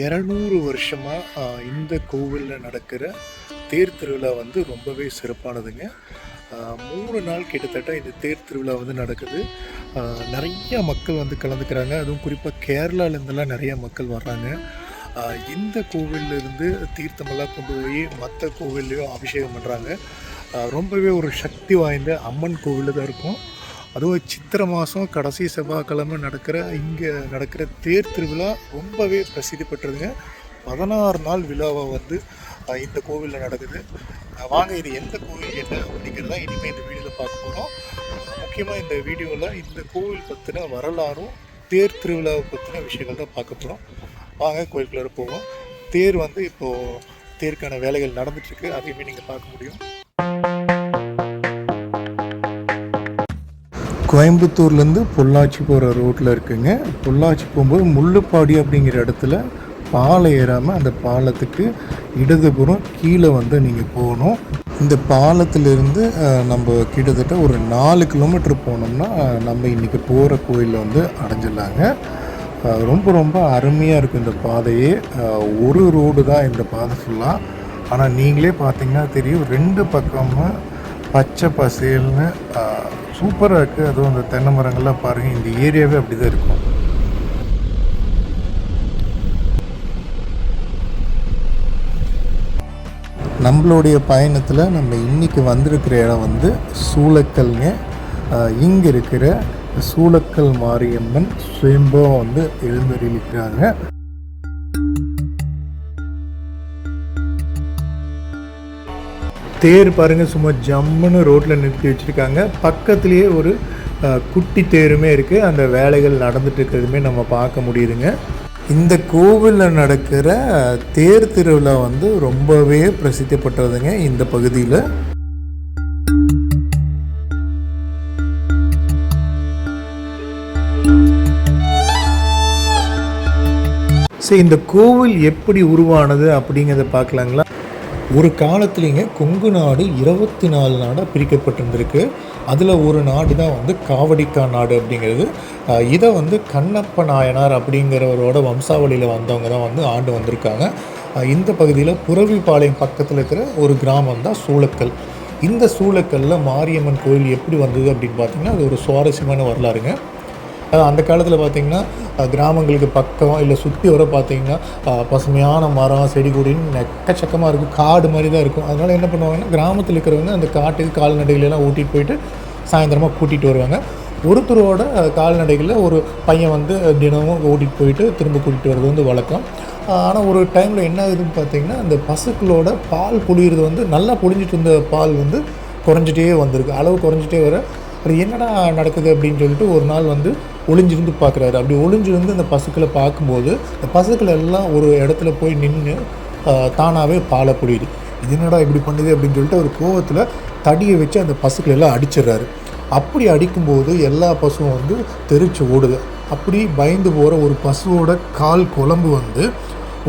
200 வருஷமா இந்த கோவில்ல நடக்கிற தேர் திருவிழா வந்து ரொம்பவே சிறப்பானதுங்க. 3 நாள் கிட்டத்தட்ட இந்த தேர் திருவிழா வந்து நடக்குது. நெறைய மக்கள் வந்து கலந்துக்கிறாங்க. அதுவும் குறிப்பா கேரளாலேருந்துலாம் நெறைய மக்கள் வர்றாங்க. இந்த கோவில்ல இருந்து தீர்த்தமெல்லாம் கொண்டு போய் மத்த கோவில்லையும் அபிஷேகம் பண்றாங்க. ரொம்பவே ஒரு சக்தி வாய்ந்த அம்மன் கோவில்ல தான் இருக்கும். அதுவும் சித்திரை மாதம் கடைசி செவ்வாய்க்கிழமை இங்கே நடக்கிற தேர் திருவிழா ரொம்பவே பிரசித்தி பெற்றதுங்க. 16 நாள் விழாவை வந்து இந்த கோவிலில் நடக்குது. வாங்க இது எந்த கோவில் என்ன அப்படிங்கிறத இனிமேல் இந்த வீடியோவில் பார்க்க போகிறோம். முக்கியமாக இந்த வீடியோவில் இந்த கோவில் பற்றின வரலாறும் தேர் திருவிழாவை பற்றின விஷயங்கள் தான் பார்க்க போகிறோம். வாங்க கோயிலுக்குள்ளே போவோம். தேர் வந்து இப்போது தேருக்கான வேலைகள் நடந்துட்டுருக்கு, அதையுமே நீங்கள் பார்க்க முடியும். கோயம்புத்தூர்லேருந்து பொள்ளாச்சி போகிற ரோட்டில் இருக்குங்க. பொள்ளாச்சி போகும்போது முள்ளுப்பாடி அப்படிங்கிற இடத்துல பாலம் ஏறாமல் அந்த பாலத்துக்கு இடதுபுறம் கீழே வந்து நீங்கள் போகணும். இந்த பாலத்திலிருந்து நம்ம கிட்டத்தட்ட ஒரு 4 கிலோமீட்டர் போனோம்னா நம்ம இன்றைக்கி போகிற கோயிலில் வந்து அடைஞ்சிடலாங்க. ரொம்ப ரொம்ப அருமையாக இருக்கும் இந்த பாதையே. ஒரு ரோடு தான் இந்த பாதை ஃபுல்லாக. ஆனால் நீங்களே பார்த்தீங்கன்னா தெரியும், 2 பக்கமும் பச்சை பசேல்னு சூப்பராக இருக்குது. அதுவும் அந்த தென்னை மரங்கள்லாம் பாருங்கள், இந்த ஏரியாவே அப்படி தான் இருக்கும். நம்மளுடைய பயணத்தில் நம்ம இன்றைக்கி வந்திருக்கிற இடம் வந்து சூளக்கல்ங்க. இங்கே இருக்கிற சூளக்கல் மாரியம்மன் சுயம்பா வந்து எழுந்தருளிக்கிறாங்க. தேர் பாருங்கள், சும்மா ஜம்முன்னு ரோட்டில் நிறுத்தி வச்சுருக்காங்க. பக்கத்துலேயே ஒரு குட்டி தேருமே இருக்குது. அந்த வேலைகள் நடந்துட்டு இருக்கிறதுமே நம்ம பார்க்க முடியுதுங்க. இந்த கோவிலில் நடக்கிற தேர் திருவிழா வந்து ரொம்பவே பிரசித்தி பெற்றதுங்க இந்த பகுதியில். சரி, இந்த கோவில் எப்படி உருவானது அப்படிங்கிறத பார்க்கலாங்களா? ஒரு காலத்துலேங்க கொங்கு நாடு 24 நாடாக பிரிக்கப்பட்டிருந்திருக்கு. அதில் ஒரு நாடு தான் வந்து காவடிக்கா நாடு அப்படிங்கிறது. இதை வந்து கண்ணப்ப நாயனார் அப்படிங்கிறவரோட வம்சாவளியில் வந்தவங்க தான் வந்து ஆண்டு வந்திருக்காங்க. இந்த பகுதியில் புரவிபாளையம் பக்கத்தில் இருக்கிற ஒரு கிராமம் தான் சூளக்கல். இந்த சூளக்கல்லில் மாரியம்மன் கோயில் எப்படி வந்தது அப்படின்னு பார்த்திங்கன்னா, அது ஒரு சுவாரஸ்யமான வரலாறுங்க. அந்த காலத்தில் பார்த்திங்கன்னா கிராமங்களுக்கு பக்கம் இல்லை சுற்றி வர பார்த்திங்கன்னா பசுமையான மரம் செடி கொடின்னு எக்கச்சக்கமாக இருக்கும். காடு மாதிரி தான் இருக்கும். அதனால் என்ன பண்ணுவாங்கன்னா, கிராமத்தில் இருக்கிறவங்க அந்த காட்டுக்கு கால்நடைகளெல்லாம் ஓட்டிகிட்டு போயிட்டு சாயந்தரமாக கூட்டிகிட்டு வருவாங்க. ஒருத்தரோட கால்நடைகளில் ஒரு பையன் வந்து தினமும் ஓட்டிகிட்டு போயிட்டு திரும்ப கூட்டிகிட்டு வர்றது வந்து வழக்கம். ஆனால் ஒரு டைமில் என்ன ஆகுதுன்னு பார்த்திங்கன்னா, அந்த பசுக்களோட பால் பொழியிறது வந்து நல்லா பொழிஞ்சிட்டு இருந்த பால் வந்து குறைஞ்சிட்டே வந்திருக்கு. அளவு குறைஞ்சிட்டே வர அது என்னடா நடக்குது அப்படின்னு சொல்லிட்டு ஒரு நாள் வந்து ஒளிஞ்சிருந்து பார்க்குறாரு. அப்படி ஒளிஞ்சிருந்து அந்த பசுக்களை பார்க்கும்போது அந்த பசுக்கள் எல்லாம் ஒரு இடத்துல போய் நின்று தானாகவே பாலை பொழியுது. இது என்னடா இப்படி பண்ணுது அப்படின்னு சொல்லிட்டு ஒரு கோவத்தில் தடியை வச்சு அந்த பசுக்களை எல்லாம் அடிச்சிடுறாரு. அப்படி அடிக்கும்போது எல்லா பசுவும் வந்து தெரிச்சு ஓடுது. அப்படி பயந்து போகிற ஒரு பசுவோட கால் குழம்பு வந்து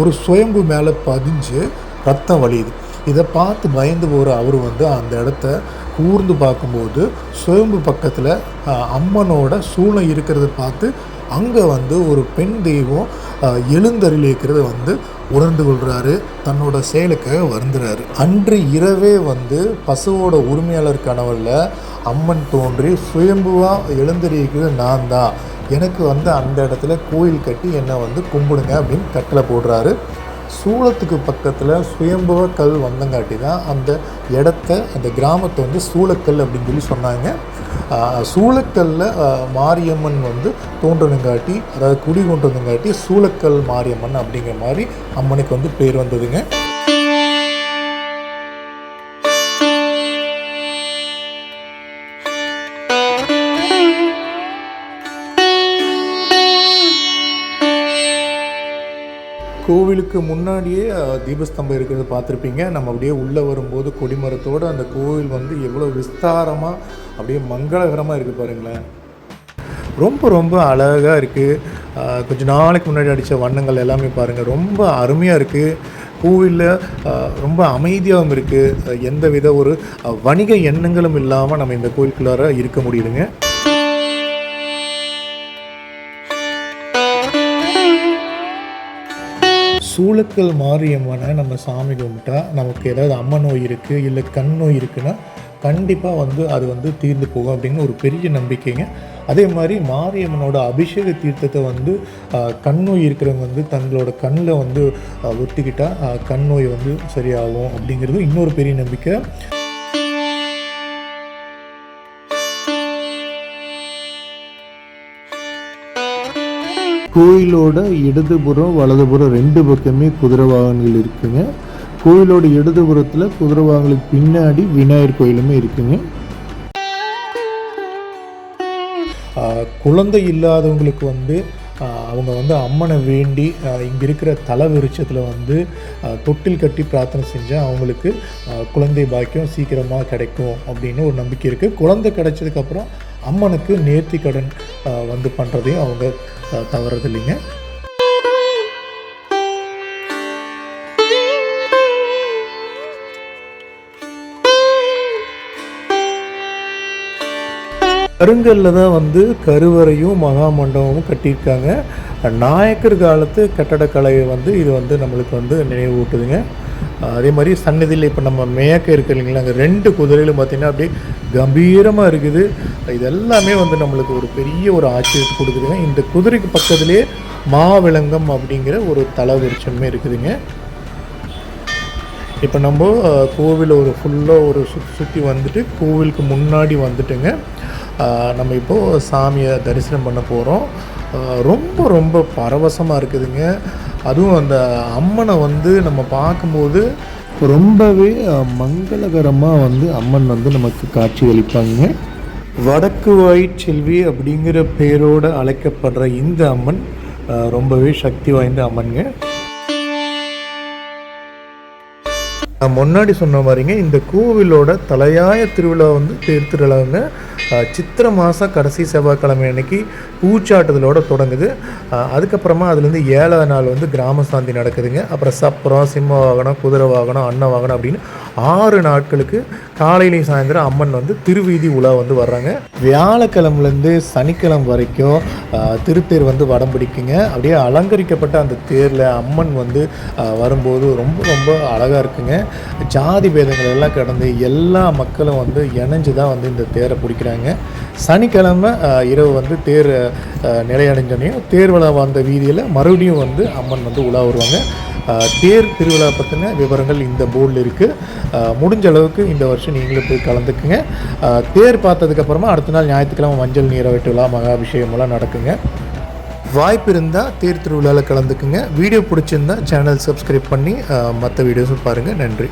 ஒரு சுயம்பு மேலே பதிஞ்சு ரத்தம் வலியுது. இதை பார்த்து பயந்து போகிற அவர் வந்து அந்த இடத்த கூர்ந்து பார்க்கும்போது சுயம்பு பக்கத்தில் அம்மனோட சூளம் இருக்கிறத பார்த்து அங்கே வந்து ஒரு பெண் தெய்வம் எழுந்தருளி இருக்கிறத வந்து உணர்ந்து கொள்கிறாரு. தன்னோட செயலுக்காக வருந்துறாரு. அன்று இரவே வந்து பசுவோட உரிமையாளர் கனவுல அம்மன் தோன்றி சுயம்புவாக எழுந்தருளிக்கிறது நான் தான், எனக்கு வந்து அந்த இடத்துல கோயில் கட்டி என்னை வந்து கும்பிடுங்க அப்படின்னு கட்டளை போடுறாரு. சூளத்துக்கு பக்கத்தில் சுயம்புவ கல் வந்தங்காட்டி தான் அந்த இடத்த, அந்த கிராமத்தை வந்து சூளக்கல் அப்படின்னு சொல்லி சொன்னாங்க. சூளக்கல்ல மாரியம்மன் வந்து தோன்றணுங்காட்டி, அதாவது குடி கொண்டு வந்தங்காட்டி சூளக்கல் மாரியம்மன் அப்படிங்கிற மாதிரி அம்மனுக்கு வந்து பேர் வந்ததுங்க. கோவிலுக்கு முன்னாடியே தீபஸ்தம்பம் இருக்கிறத பார்த்துருப்பீங்க. நம்ம அப்படியே உள்ளே வரும்போது கொடிமரத்தோடு அந்த கோவில் வந்து எவ்வளோ விஸ்தாரமாக அப்படியே மங்களகரமாக இருக்குது பாருங்களேன். ரொம்ப ரொம்ப அழகாக இருக்குது. கொஞ்சம் நாளைக்கு முன்னாடி அடித்த வண்ணங்கள் எல்லாமே பாருங்கள், ரொம்ப அருமையாக இருக்குது. கோவிலில் ரொம்ப அமைதியாகவும் இருக்குது. எந்த வித ஒரு வணிக எண்ணங்களும் இல்லாமல் நம்ம இந்த கோயிலுக்குள்ளார இருக்க முடியுதுங்க. சூளக்கல் மாரியம்மனை நம்ம சாமி கும்பிட்டா நமக்கு ஏதாவது அம்ம நோய் இருக்குது இல்லை கண் நோய் இருக்குன்னா கண்டிப்பாக வந்து அது வந்து தீர்ந்து போகும் அப்படின்னு ஒரு பெரிய நம்பிக்கைங்க. அதே மாதிரி மாரியம்மனோட அபிஷேக தீர்த்தத்தை வந்து கண் நோய் இருக்கிறவங்க வந்து தங்களோட கண்ணில் வந்து ஒத்திக்கிட்டால் கண் நோய் வந்து சரியாகும் அப்படிங்கிறது இன்னொரு பெரிய நம்பிக்கை. கோயிலோட இடதுபுறம் வலதுபுறம் 2 பக்கமே குதிரை வாகனங்கள் இருக்குங்க. கோயிலோட இடதுபுறத்தில் குதிரை வாகனங்களுக்கு பின்னாடி விநாயகர் கோயிலுமே இருக்குங்க. குழந்தை இல்லாதவங்களுக்கு வந்து அவங்க வந்து அம்மனை வேண்டி இங்கே இருக்கிற தலை விருட்சத்தில் வந்து தொட்டில் கட்டி பிரார்த்தனை செஞ்சால் அவங்களுக்கு குழந்தை பாக்கியம் சீக்கிரமாக கிடைக்கும் அப்படின்னு ஒரு நம்பிக்கை இருக்குது. குழந்தை கிடைச்சதுக்கப்புறம் அம்மனுக்கு நேர்த்தி கடன் வந்து பண்ணுறதையும் அவங்க தவறதில்லைங்க. கருங்கல்ல தான் வந்து கருவறையும் மகா மண்டபமும் கட்டியிருக்காங்க. நாயக்கர் காலத்து கட்டடக்கலையை வந்து இது வந்து நம்மளுக்கு வந்து நினைவூட்டுதுங்க. அதே மாதிரி சன்னதியில் இப்போ நம்ம மேய்க்க இருக்குது இல்லைங்களா, அங்கே 2 குதிரைகளும் பார்த்திங்கன்னா அப்படியே கம்பீரமாக இருக்குது. இது எல்லாமே வந்து நம்மளுக்கு ஒரு பெரிய ஒரு ஆச்சரியத்தை கொடுக்குதுங்க. இந்த குதிரைக்கு பக்கத்துலேயே மாவிளங்கம் அப்படிங்கிற ஒரு தலை விருட்சமே இருக்குதுங்க. இப்போ நம்ம கோவில் ஒரு ஃபுல்லாக ஒரு சுற்றி வந்துட்டு கோவிலுக்கு முன்னாடி வந்துட்டுங்க நம்ம இப்போது சாமியை தரிசனம் பண்ண போகிறோம். ரொம்ப ரொம்ப பரவசமாக இருக்குதுங்க. அதுவும் அந்த அம்மனை வந்து நம்ம பார்க்கும்போது ரொம்பவே மங்களகரமாக வந்து அம்மன் வந்து நமக்கு காட்சி அளிப்பாங்க. வடக்கு வாய்ச்செல்வி அப்படிங்கிற பேரோடு அழைக்கப்படுற இந்த அம்மன் ரொம்பவே சக்தி வாய்ந்த அம்மனுங்க. நான் முன்னாடி சொன்ன மாதிரிங்க இந்த கோவிலோட தலையாய திருவிழா வந்து தேர் திருவிழாங்க சித்திரை மாதம் கடைசி செவ்வாய்க்கிழமை அன்னைக்கு பூச்சாட்டுதலோடு தொடங்குது. அதுக்கப்புறமா அதுலேருந்து 7ஆவது நாள் வந்து கிராம சாந்தி நடக்குதுங்க. அப்புறம் சப்பரம், சிம்ம வாகனம், குதிரை வாகனம், அன்ன வாகனம் அப்படின்னு 6 நாட்களுக்கு காலையிலையும் சாயந்தரம் அம்மன் வந்து திருவீதி உலா வந்து வர்றாங்க. வியாழக்கிழமைலேருந்து சனிக்கிழமை வரைக்கும் திருத்தேர் வந்து வடம் பிடிக்குங்க. அப்படியே அலங்கரிக்கப்பட்ட அந்த தேரில் அம்மன் வந்து வரும்போது ரொம்ப ரொம்ப அழகாக இருக்குங்க. ஜாதி பேதங்கள் எல்லாம் கடந்து எல்லா மக்களும் வந்து இணைஞ்சு தான் வந்து இந்த தேரை பிடிக்கிறாங்க. சனிக்கிழமை இரவு வந்து தேர் நிலையடைஞ்சோனையும் தேர்விழா வந்த வீதியில் மறுபடியும் வந்து அம்மன் வந்து உலா வருவாங்க. தேர் திருவிழா பற்றின விவரங்கள் இந்த போர்டில் இருக்குது. முடிஞ்ச அளவுக்கு இந்த வருஷம் நீங்களும் போய் கலந்துக்குங்க. தேர் பார்த்ததுக்கப்புறமா அடுத்த நாள் ஞாயிற்றுக்கிழமை மஞ்சள் நீராட்டு விழா, மகாபிஷேகமெல்லாம் நடக்குங்க. வாய்ப்பு இருந்தால் தேர் திருவிழாவில் கலந்துக்குங்க. வீடியோ பிடிச்சிருந்தால் சேனல் சப்ஸ்கிரைப் பண்ணி மற்ற வீடியோஸும் பாருங்கள். நன்றி.